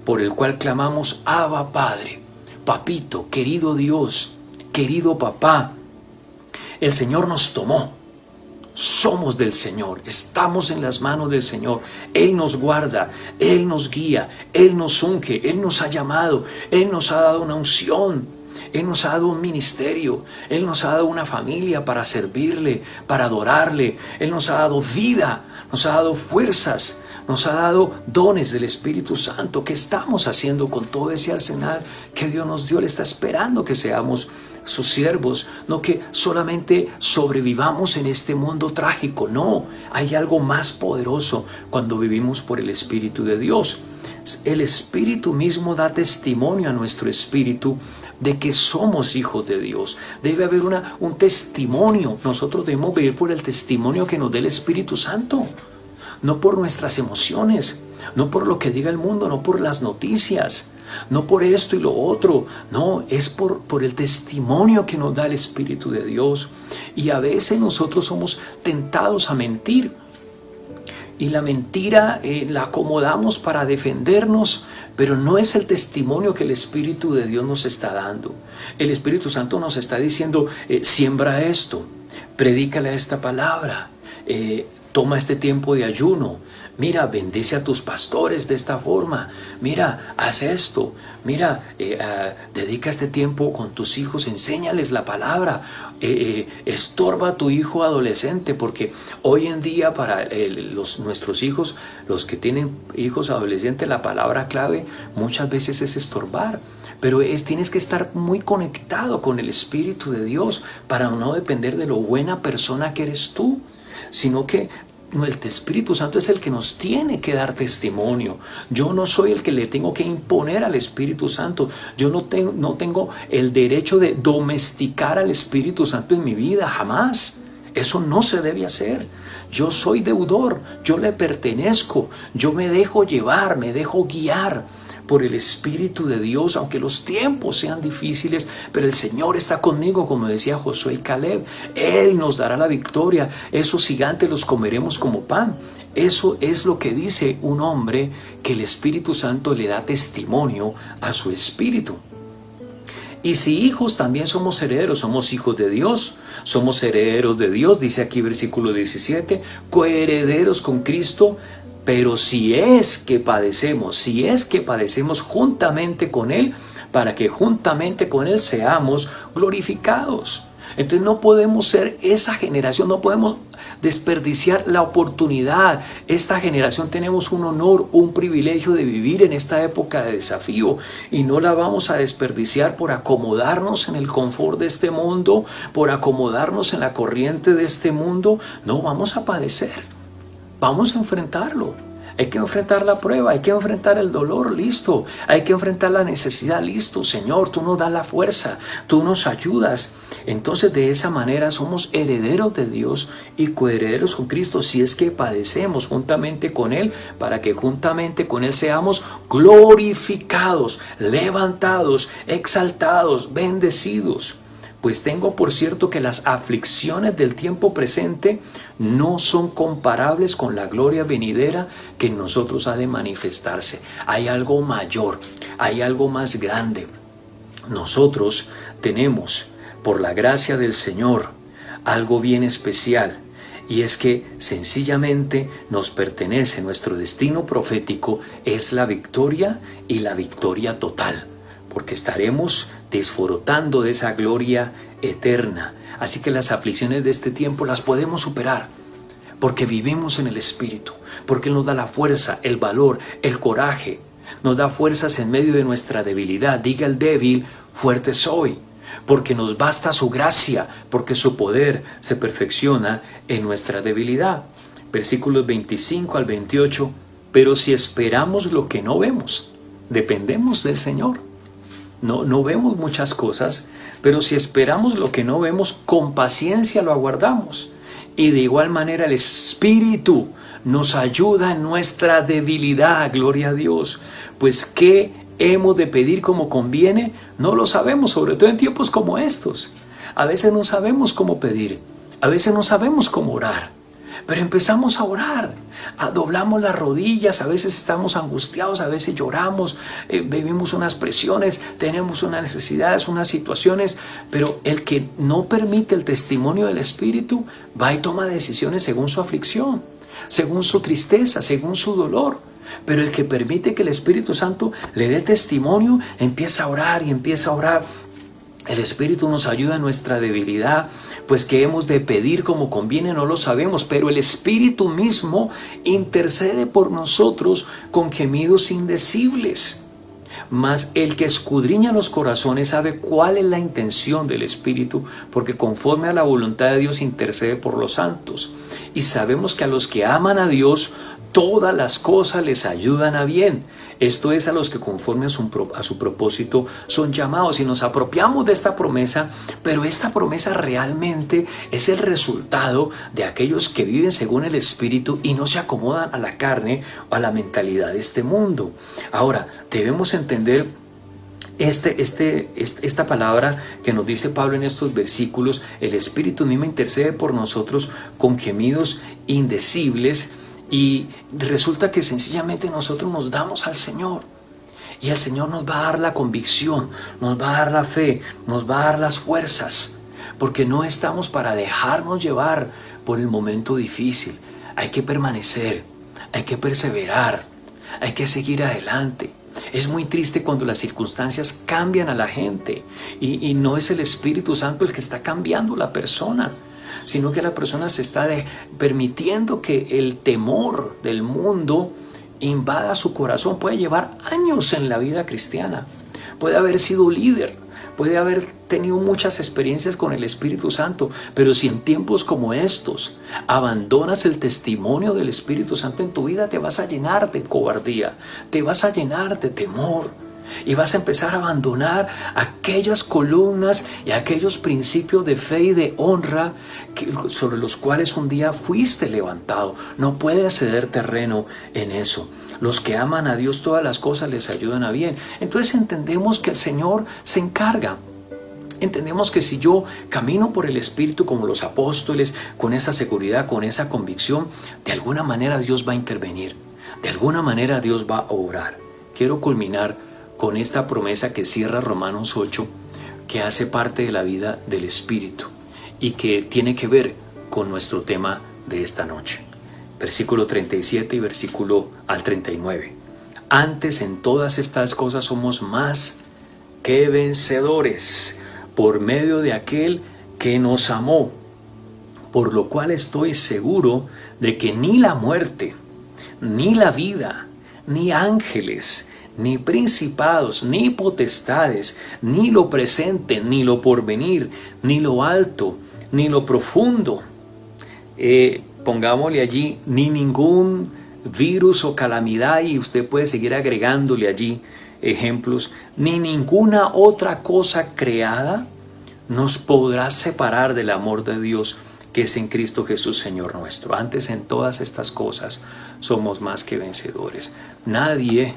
por el cual clamamos, Abba, Padre, Papito, querido Dios, querido Papá. El Señor nos tomó, somos del Señor, estamos en las manos del Señor. Él nos guarda, Él nos guía, Él nos unge, Él nos ha llamado, Él nos ha dado una unción, Él nos ha dado un ministerio, Él nos ha dado una familia para servirle, para adorarle. Él nos ha dado vida, nos ha dado fuerzas, nos ha dado dones del Espíritu Santo. ¿Qué estamos haciendo con todo ese arsenal que Dios nos dio? Él está esperando que seamos sus siervos, no que solamente sobrevivamos en este mundo trágico. No, hay algo más poderoso cuando vivimos por el Espíritu de Dios. El Espíritu mismo da testimonio a nuestro espíritu de que somos hijos de Dios. Debe haber un testimonio. Nosotros debemos vivir por el testimonio que nos dé el Espíritu Santo, no por nuestras emociones, no por lo que diga el mundo, no por las noticias, no por esto y lo otro. No, es por el testimonio que nos da el Espíritu de Dios. Y a veces nosotros somos tentados a mentir. Y la mentira la acomodamos para defendernos, pero no es el testimonio que el Espíritu de Dios nos está dando. El Espíritu Santo nos está diciendo, siembra esto, predícale esta palabra, toma este tiempo de ayuno, mira, bendice a tus pastores de esta forma, mira, haz esto, mira, dedica este tiempo con tus hijos, enséñales la palabra, estorba a tu hijo adolescente, porque hoy en día para nuestros hijos, los que tienen hijos adolescentes, la palabra clave muchas veces es estorbar. Pero tienes que estar muy conectado con el Espíritu de Dios para no depender de lo buena persona que eres tú, sino que el Espíritu Santo es el que nos tiene que dar testimonio. Yo no soy el que le tengo que imponer al Espíritu Santo. Yo no tengo el derecho de domesticar al Espíritu Santo en mi vida, jamás. Eso no se debe hacer. Yo soy deudor, yo le pertenezco, yo me dejo llevar, me dejo guiar por el Espíritu de Dios, aunque los tiempos sean difíciles, pero el Señor está conmigo, como decía Josué y Caleb. Él nos dará la victoria. Esos gigantes los comeremos como pan. Eso es lo que dice un hombre que el Espíritu Santo le da testimonio a su espíritu. Y si hijos, también somos herederos, somos hijos de Dios, somos herederos de Dios, dice aquí versículo 17, coherederos con Cristo. Pero si es que padecemos juntamente con Él, para que juntamente con Él seamos glorificados. Entonces no podemos ser esa generación, no podemos desperdiciar la oportunidad. Esta generación tenemos un honor, un privilegio de vivir en esta época de desafío y no la vamos a desperdiciar por acomodarnos en el confort de este mundo, por acomodarnos en la corriente de este mundo. No, vamos a padecer. Vamos a enfrentarlo. Hay que enfrentar la prueba, hay que enfrentar el dolor, listo. Hay que enfrentar la necesidad, listo. Señor, tú nos das la fuerza, tú nos ayudas. Entonces de esa manera somos herederos de Dios y coherederos con Cristo, si es que padecemos juntamente con Él, para que juntamente con Él seamos glorificados, levantados, exaltados, bendecidos. Pues tengo por cierto que las aflicciones del tiempo presente no son comparables con la gloria venidera que en nosotros ha de manifestarse. Hay algo mayor, hay algo más grande. Nosotros tenemos, por la gracia del Señor, algo bien especial, y es que sencillamente nos pertenece, nuestro destino profético es la victoria y la victoria total, porque estaremos disfrutando de esa gloria eterna. Así que las aflicciones de este tiempo las podemos superar, porque vivimos en el Espíritu, porque Él nos da la fuerza, el valor, el coraje, nos da fuerzas en medio de nuestra debilidad. Diga el débil, fuerte soy, porque nos basta su gracia, porque su poder se perfecciona en nuestra debilidad. Versículos 25 al 28, pero si esperamos lo que no vemos, dependemos del Señor. No vemos muchas cosas, pero si esperamos lo que no vemos, con paciencia lo aguardamos. Y de igual manera el Espíritu nos ayuda en nuestra debilidad, gloria a Dios. Pues ¿qué hemos de pedir como conviene? No lo sabemos, sobre todo en tiempos como estos. A veces no sabemos cómo pedir, a veces no sabemos cómo orar. Pero empezamos a orar, doblamos las rodillas, a veces estamos angustiados, a veces lloramos, vivimos unas presiones, tenemos unas necesidades, unas situaciones, pero el que no permite el testimonio del Espíritu va y toma decisiones según su aflicción, según su tristeza, según su dolor. Pero el que permite que el Espíritu Santo le dé testimonio, empieza a orar y empieza a orar. El Espíritu nos ayuda en nuestra debilidad, pues que hemos de pedir como conviene no lo sabemos, pero el Espíritu mismo intercede por nosotros con gemidos indecibles. Mas el que escudriña los corazones sabe cuál es la intención del Espíritu, porque conforme a la voluntad de Dios intercede por los santos. Y sabemos que a los que aman a Dios, todas las cosas les ayudan a bien. Esto es, a los que conforme a su propósito son llamados, y nos apropiamos de esta promesa, pero esta promesa realmente es el resultado de aquellos que viven según el Espíritu y no se acomodan a la carne o a la mentalidad de este mundo. Ahora, debemos entender esta palabra que nos dice Pablo en estos versículos: el Espíritu mismo intercede por nosotros con gemidos indecibles. Y resulta que sencillamente nosotros nos damos al Señor, y el Señor nos va a dar la convicción, nos va a dar la fe, nos va a dar las fuerzas, porque no estamos para dejarnos llevar por el momento difícil. Hay que permanecer, hay que perseverar, hay que seguir adelante. Es muy triste cuando las circunstancias cambian a la gente, y no es el Espíritu Santo el que está cambiando la persona, sino que la persona se está permitiendo que el temor del mundo invada su corazón. Puede llevar años en la vida cristiana, puede haber sido líder, puede haber tenido muchas experiencias con el Espíritu Santo, pero si en tiempos como estos abandonas el testimonio del Espíritu Santo en tu vida, te vas a llenar de cobardía, te vas a llenar de temor, y vas a empezar a abandonar aquellas columnas y aquellos principios de fe y de honra sobre los cuales un día fuiste levantado. No puedes ceder terreno en eso. Los que aman a Dios, todas las cosas les ayudan a bien. Entonces entendemos que el Señor se encarga. Entendemos que si yo camino por el Espíritu como los apóstoles, con esa seguridad, con esa convicción, de alguna manera Dios va a intervenir. De alguna manera Dios va a obrar. Quiero culminar con esta promesa que cierra Romanos 8, que hace parte de la vida del Espíritu y que tiene que ver con nuestro tema de esta noche. Versículo 37 y versículo al 39. Antes en todas estas cosas somos más que vencedores por medio de aquel que nos amó, por lo cual estoy seguro de que ni la muerte, ni la vida, ni ángeles, ni principados, ni potestades, ni lo presente, ni lo porvenir, ni lo alto, ni lo profundo, pongámosle allí, ni ningún virus o calamidad, y usted puede seguir agregándole allí ejemplos, ni ninguna otra cosa creada nos podrá separar del amor de Dios que es en Cristo Jesús, Señor nuestro. Antes en todas estas cosas somos más que vencedores. Nadie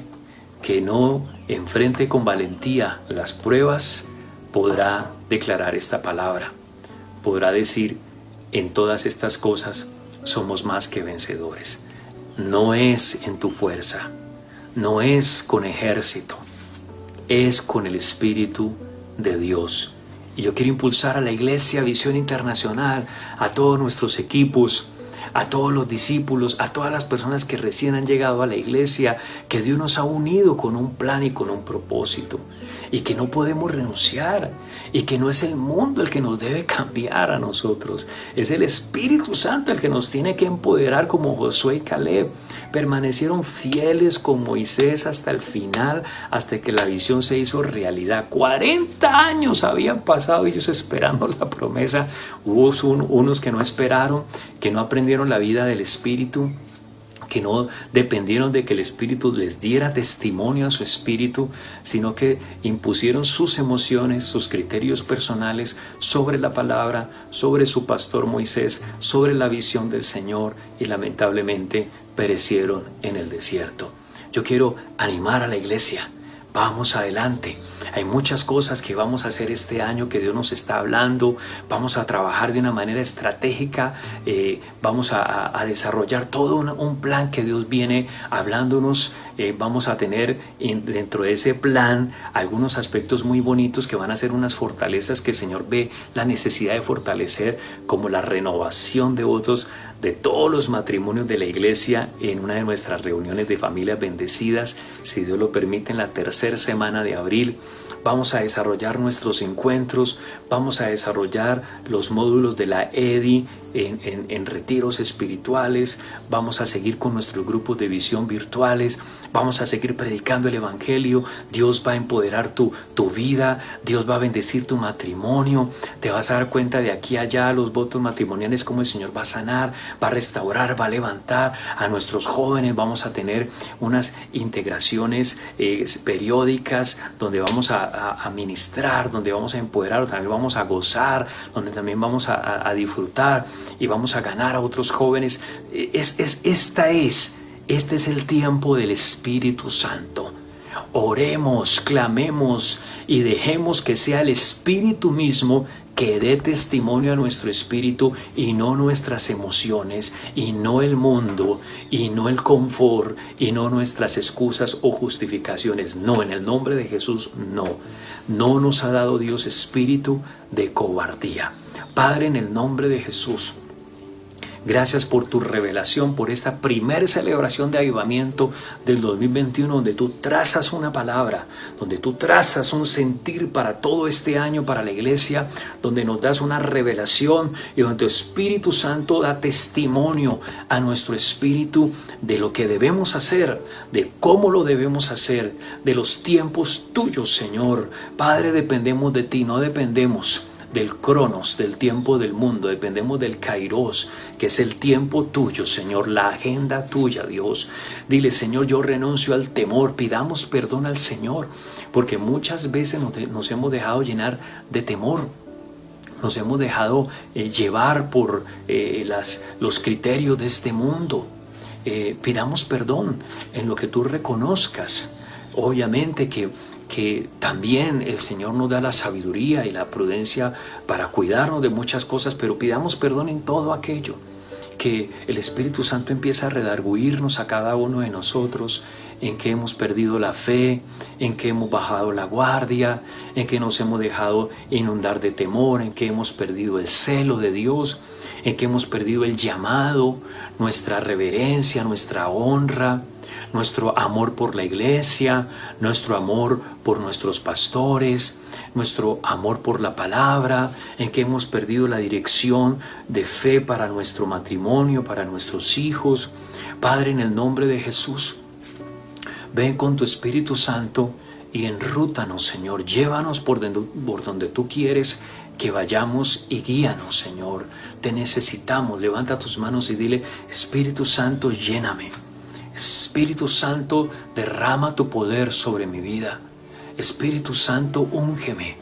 que no enfrente con valentía las pruebas podrá declarar esta palabra, podrá decir: en todas estas cosas somos más que vencedores. No es en tu fuerza, no es con ejército, es con el Espíritu de Dios. Y yo quiero impulsar a la Iglesia Visión Internacional, a todos nuestros equipos, a todos los discípulos, a todas las personas que recién han llegado a la iglesia, que Dios nos ha unido con un plan y con un propósito, y que no podemos renunciar, y que no es el mundo el que nos debe cambiar a nosotros, es el Espíritu Santo el que nos tiene que empoderar, como Josué y Caleb permanecieron fieles con Moisés hasta el final, hasta que la visión se hizo realidad. 40 años habían pasado ellos esperando la promesa. Hubo unos que no esperaron, que no aprendieron la vida del Espíritu, que no dependieron de que el Espíritu les diera testimonio a su espíritu, sino que impusieron sus emociones, sus criterios personales sobre la palabra, sobre su pastor Moisés, sobre la visión del Señor, y lamentablemente perecieron en el desierto. Yo quiero animar a la iglesia. Vamos adelante. Hay muchas cosas que vamos a hacer este año que Dios nos está hablando. Vamos a trabajar de una manera estratégica. Vamos a desarrollar todo un plan que Dios viene hablándonos vamos a tener dentro de ese plan algunos aspectos muy bonitos que van a ser unas fortalezas que el Señor ve la necesidad de fortalecer, como la renovación de votos de todos los matrimonios de la iglesia en una de nuestras reuniones de familias bendecidas, si Dios lo permite, en la tercera semana de abril. Vamos a desarrollar nuestros encuentros, vamos a desarrollar los módulos de la EDI en retiros espirituales, vamos a seguir con nuestros grupos de visión virtuales, vamos a seguir predicando el Evangelio. Dios va a empoderar tu vida, Dios va a bendecir tu matrimonio, te vas a dar cuenta de aquí a allá los votos matrimoniales, cómo el Señor va a sanar, va a restaurar, va a levantar a nuestros jóvenes. Vamos a tener unas integraciones periódicas donde vamos a ministrar, donde vamos a empoderar, también vamos a gozar, donde también vamos a disfrutar y vamos a ganar a otros jóvenes. Este es el tiempo del Espíritu Santo. Oremos, clamemos y dejemos que sea el Espíritu mismo que dé testimonio a nuestro espíritu y no nuestras emociones, y no el mundo, y no el confort, y no nuestras excusas o justificaciones. No, en el nombre de Jesús, no. No nos ha dado Dios espíritu de cobardía. Padre, en el nombre de Jesús, gracias por tu revelación, por esta primera celebración de avivamiento del 2021, donde tú trazas una palabra, donde tú trazas un sentir para todo este año, para la iglesia, donde nos das una revelación y donde tu Espíritu Santo da testimonio a nuestro espíritu de lo que debemos hacer, de cómo lo debemos hacer, de los tiempos tuyos, Señor. Padre, dependemos de ti, no dependemos del cronos, del tiempo del mundo, dependemos del kairos, que es el tiempo tuyo, Señor, la agenda tuya, Dios. Dile, Señor, yo renuncio al temor, pidamos perdón al Señor, porque muchas veces nos hemos dejado llenar de temor, nos hemos dejado llevar por los criterios de este mundo. Pidamos perdón en lo que tú reconozcas. Obviamente que también el Señor nos da la sabiduría y la prudencia para cuidarnos de muchas cosas, pero pidamos perdón en todo aquello, que el Espíritu Santo empieza a redarguirnos a cada uno de nosotros, en que hemos perdido la fe, en que hemos bajado la guardia, en que nos hemos dejado inundar de temor, en que hemos perdido el celo de Dios, en que hemos perdido el llamado, nuestra reverencia, nuestra honra, nuestro amor por la iglesia, nuestro amor por nuestros pastores, nuestro amor por la palabra, en que hemos perdido la dirección de fe para nuestro matrimonio, para nuestros hijos. Padre, en el nombre de Jesús, ven con tu Espíritu Santo y enrútanos, Señor. Llévanos por donde tú quieres que vayamos y guíanos, Señor. Te necesitamos. Levanta tus manos y dile, Espíritu Santo, lléname. Espíritu Santo, derrama tu poder sobre mi vida. Espíritu Santo, úngeme.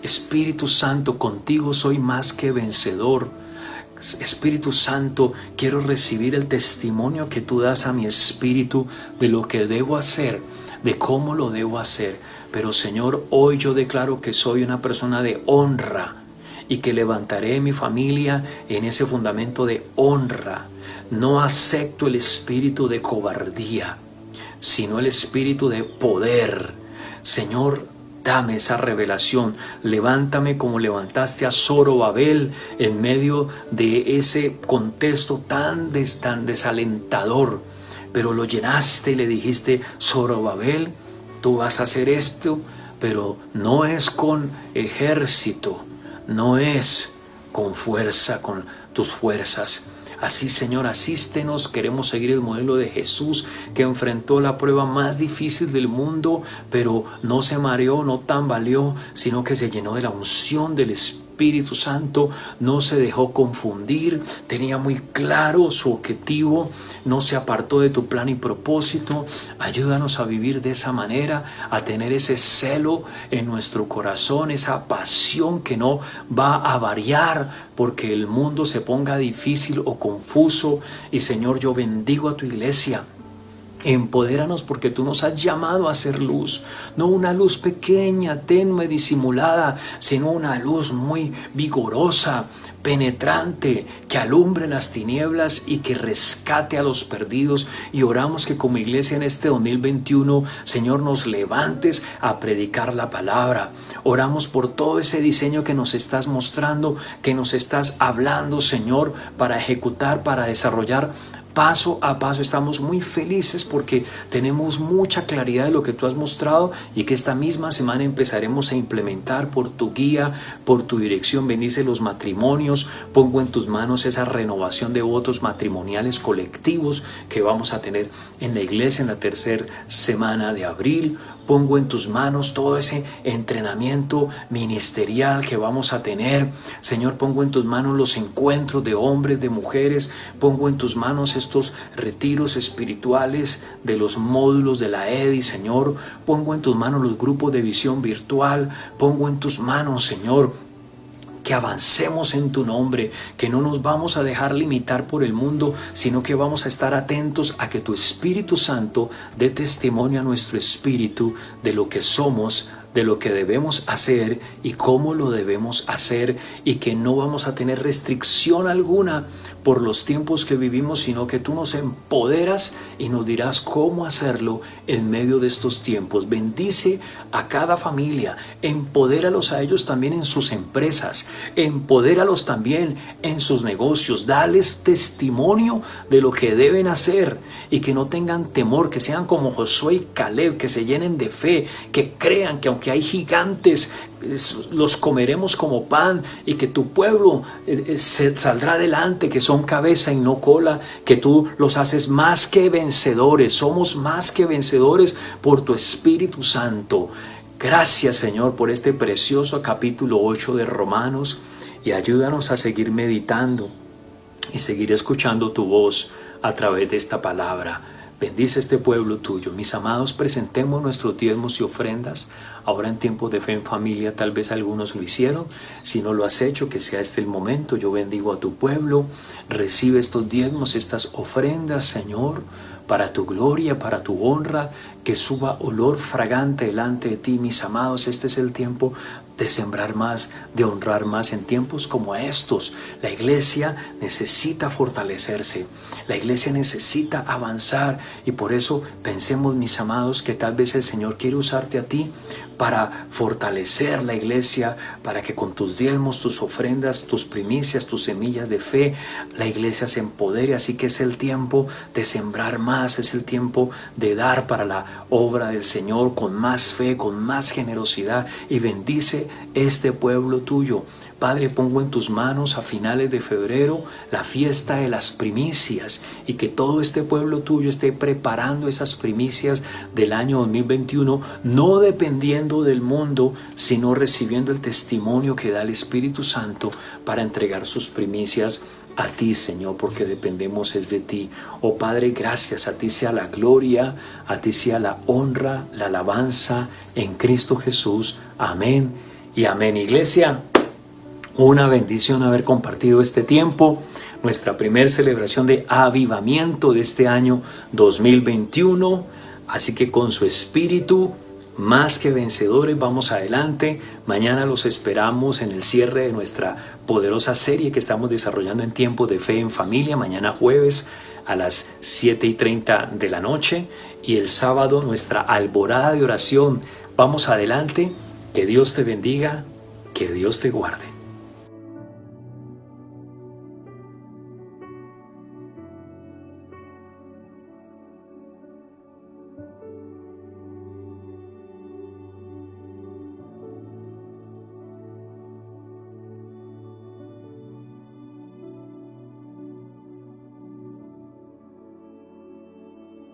Espíritu Santo, contigo soy más que vencedor. Espíritu Santo, quiero recibir el testimonio que tú das a mi espíritu de lo que debo hacer, de cómo lo debo hacer. Pero Señor, hoy yo declaro que soy una persona de honra y que levantaré mi familia en ese fundamento de honra. No acepto el espíritu de cobardía, sino el espíritu de poder. Señor, dame esa revelación. Levántame como levantaste a Zorobabel en medio de ese contexto tan desalentador. Pero lo llenaste y le dijiste, Zorobabel, tú vas a hacer esto, pero no es con ejército, no es con fuerza, con tus fuerzas. Así, Señor, asístenos. Queremos seguir el modelo de Jesús, que enfrentó la prueba más difícil del mundo, pero no se mareó, no tambaleó, sino que se llenó de la unción del Espíritu Santo, no se dejó confundir, tenía muy claro su objetivo, no se apartó de tu plan y propósito. Ayúdanos a vivir de esa manera, a tener ese celo en nuestro corazón, esa pasión que no va a variar porque el mundo se ponga difícil o confuso. Y Señor, yo bendigo a tu iglesia. Empodéranos porque tú nos has llamado a ser luz, no una luz pequeña, tenue, disimulada, sino una luz muy vigorosa, penetrante, que alumbre las tinieblas y que rescate a los perdidos. Y oramos que como iglesia en este 2021, Señor, nos levantes a predicar la palabra. Oramos por todo ese diseño que nos estás mostrando, que nos estás hablando, Señor, para ejecutar, para desarrollar paso a paso. Estamos muy felices porque tenemos mucha claridad de lo que tú has mostrado y que esta misma semana empezaremos a implementar por tu guía, por tu dirección. Bendice los matrimonios. Pongo en tus manos esa renovación de votos matrimoniales colectivos que vamos a tener en la iglesia en la tercera semana de abril. Pongo en tus manos todo ese entrenamiento ministerial que vamos a tener. Señor, pongo en tus manos los encuentros de hombres, de mujeres. Pongo en tus manos estos retiros espirituales de los módulos de la EDI, Señor. Pongo en tus manos los grupos de visión virtual. Pongo en tus manos, Señor, que avancemos en tu nombre, que no nos vamos a dejar limitar por el mundo, sino que vamos a estar atentos a que tu Espíritu Santo dé testimonio a nuestro espíritu de lo que somos, de lo que debemos hacer y cómo lo debemos hacer, y que no vamos a tener restricción alguna por los tiempos que vivimos, sino que tú nos empoderas y nos dirás cómo hacerlo en medio de estos tiempos. Bendice a cada familia, empodéralos a ellos también en sus empresas, empodéralos también en sus negocios, dales testimonio de lo que deben hacer y que no tengan temor, que sean como Josué y Caleb, que se llenen de fe, que crean que aunque hay gigantes, los comeremos como pan, y que tu pueblo se saldrá adelante, que son cabeza y no cola, que tú los haces más que vencedores. Somos más que vencedores por tu Espíritu Santo. Gracias, Señor, por este precioso capítulo 8 de Romanos, y ayúdanos a seguir meditando y seguir escuchando tu voz a través de esta palabra. Bendice este pueblo tuyo. Mis amados, presentemos nuestros diezmos y ofrendas. Ahora en tiempos de fe en familia, tal vez algunos lo hicieron. Si no lo has hecho, que sea este el momento. Yo bendigo a tu pueblo. Recibe estos diezmos, estas ofrendas, Señor, para tu gloria, para tu honra, que suba olor fragante delante de ti, mis amados. Este es el tiempo de sembrar más, de honrar más en tiempos como estos. La iglesia necesita fortalecerse, la iglesia necesita avanzar, y por eso pensemos, mis amados, que tal vez el Señor quiere usarte a ti para fortalecer la iglesia, para que con tus diezmos, tus ofrendas, tus primicias, tus semillas de fe, la iglesia se empodere. Así que es el tiempo de sembrar más, es el tiempo de dar para la obra del Señor con más fe, con más generosidad, y bendice este pueblo tuyo. Padre, pongo en tus manos a finales de febrero la fiesta de las primicias, y que todo este pueblo tuyo esté preparando esas primicias del año 2021, no dependiendo del mundo, sino recibiendo el testimonio que da el Espíritu Santo para entregar sus primicias a ti, Señor, porque dependemos es de ti. Oh Padre, gracias. A ti sea la gloria, a ti sea la honra, la alabanza en Cristo Jesús. Amén y amén. Iglesia, una bendición haber compartido este tiempo, nuestra primera celebración de avivamiento de este año 2021. Así que con su espíritu, más que vencedores, vamos adelante. Mañana los esperamos en el cierre de nuestra poderosa serie que estamos desarrollando en tiempos de fe en familia. Mañana jueves a las 7:30 de la noche, y el sábado nuestra alborada de oración. Vamos adelante. Que Dios te bendiga, que Dios te guarde.